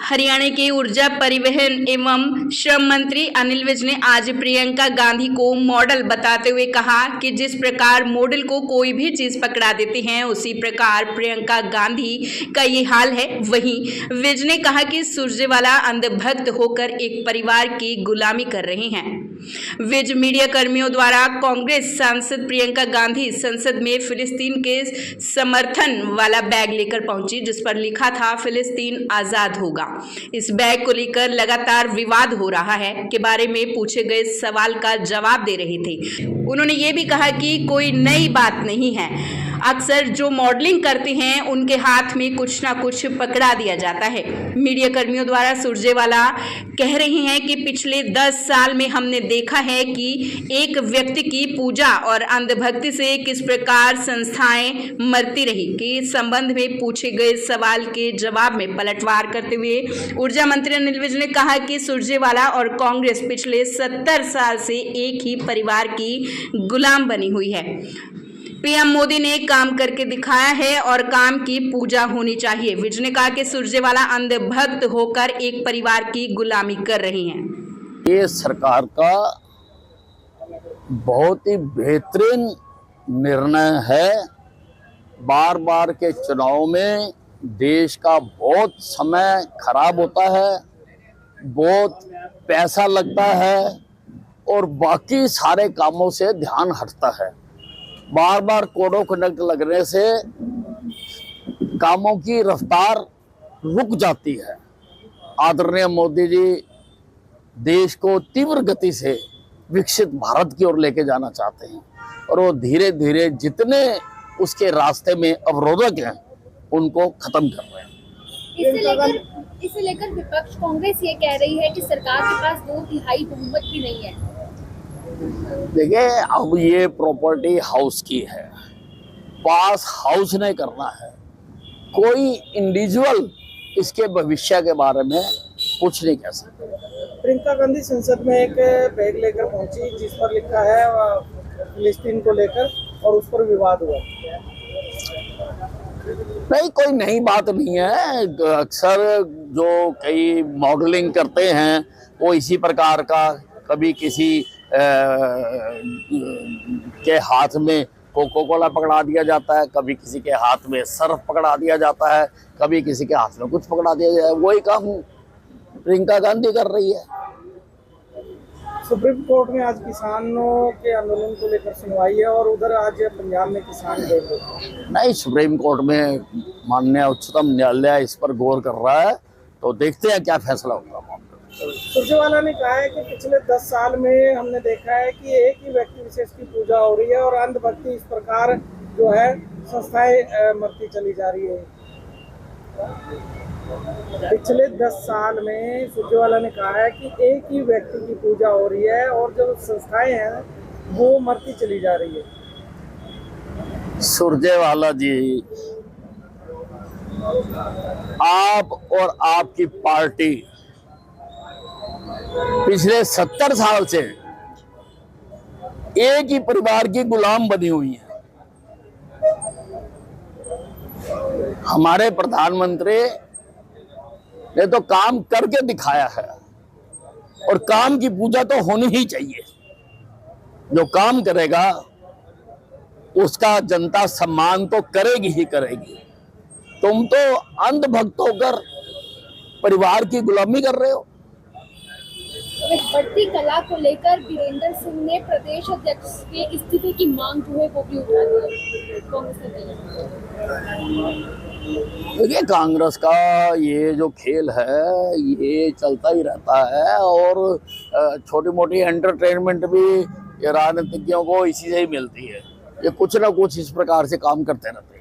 हरियाणा के ऊर्जा परिवहन एवं श्रम मंत्री अनिल विज ने आज प्रियंका गांधी को मॉडल बताते हुए कहा कि जिस प्रकार मॉडल को कोई भी चीज पकड़ा देते हैं उसी प्रकार प्रियंका गांधी का ये हाल है। वहीं विज ने कहा कि सुरजेवाला अंधभक्त होकर एक परिवार की गुलामी कर रहे हैं। विज मीडिया कर्मियों द्वारा कांग्रेस सांसद प्रियंका गांधी संसद में फिलिस्तीन के समर्थन वाला बैग लेकर पहुंची, जिस पर लिखा था फिलिस्तीन आजाद होगा। इस बैग को लेकर लगातार विवाद हो रहा है के बारे में पूछे गए सवाल का जवाब दे रहे थे। उन्होंने ये भी कहा कि कोई नई बात नहीं है, अक्सर जो मॉडलिंग करते हैं उनके हाथ में कुछ ना कुछ पकड़ा दिया जाता है। मीडिया कर्मियों द्वारा सुरजेवाला कह रहे हैं कि पिछले 10 साल में हमने देखा है कि एक व्यक्ति की पूजा और अंधभक्ति से किस प्रकार संस्थाएं मरती रही। के संबंध में पूछे गए सवाल के जवाब में पलटवार करते हुए ऊर्जा मंत्री अनिल विज ने कहा कि सुरजेवाला और कांग्रेस पिछले 70 साल से एक ही परिवार की गुलाम बनी हुई है। पीएम मोदी ने काम करके दिखाया है और काम की पूजा होनी चाहिए। विज ने कहा कि सुरजेवाला अंधभक्त होकर एक परिवार की गुलामी कर रही हैं। ये सरकार का बहुत ही बेहतरीन निर्णय है। बार बार के चुनाव में देश का बहुत समय खराब होता है, बहुत पैसा लगता है और बाकी सारे कामों से ध्यान हटता है। बार बार कोड ऑफ कंडक्ट लगने से कामों की रफ्तार रुक जाती है। आदरणीय मोदी जी देश को तीव्र गति से विकसित भारत की ओर लेके जाना चाहते हैं और वो धीरे धीरे जितने उसके रास्ते में अवरोधक हैं उनको खत्म कर रहे हैं। इसे लेकर विपक्ष कांग्रेस ये कह रही है कि सरकार के पास 2/3 बहुमत भी नहीं है। देखिए, अब ये प्रॉपर्टी हाउस की है, पास हाउस नहीं करना है। कोई इंडिविजुअल इसके भविष्य के बारे में कुछ नहीं कह सकता। प्रियंका गांधी संसद में एक बैग लेकर पहुंची जिस पर लिखा है फिलिस्तीन को लेकर और उस पर विवाद हुआ। नहीं, कोई नई बात नहीं है। अक्सर जो कई मॉडलिंग करते हैं वो इसी प्रकार का, कभी किसी के हाथ में कोको कोला पकड़ा दिया जाता है, कभी किसी के हाथ में सर्फ पकड़ा दिया जाता है, कभी किसी के हाथ में कुछ पकड़ा दिया जाता है। वही काम प्रियंका गांधी कर रही है। सुप्रीम कोर्ट में आज किसानों के आंदोलन को लेकर सुनवाई है और उधर आज पंजाब में किसान गए। नहीं, सुप्रीम कोर्ट में माननीय उच्चतम न्यायालय इस पर गौर कर रहा है, तो देखते हैं क्या फैसला होगा। सुरजेवाला ने कहा है कि पिछले 10 साल में हमने देखा है कि एक ही व्यक्ति विशेष की पूजा हो रही है और अंधभक्ति इस प्रकार जो है संस्थाएं मरती चली जा रही है। पिछले 10 साल में सुरजेवाला ने कहा है कि एक ही व्यक्ति की पूजा हो रही है और जो संस्थाएं हैं वो मरती चली जा रही है। सुरजेवाला जी, आप और आपकी पार्टी पिछले 70 साल से एक ही परिवार की गुलाम बनी हुई है। हमारे प्रधानमंत्री ने तो काम करके दिखाया है और काम की पूजा तो होनी ही चाहिए। जो काम करेगा उसका जनता सम्मान तो करेगी ही करेगी। तुम तो अंधभक्त होकर परिवार की गुलामी कर रहे हो। बढ़ती कला को लेकर वीरेंद्र सिंह ने प्रदेश अध्यक्ष के इस्तीफे की मांग जो है वो भी उठा दी कांग्रेस ने। देखिए, कांग्रेस का ये जो खेल है ये चलता ही रहता है और छोटी मोटी एंटरटेनमेंट भी राजनीतिज्ञों को इसी से ही मिलती है। ये कुछ ना कुछ इस प्रकार से काम करते रहते हैं।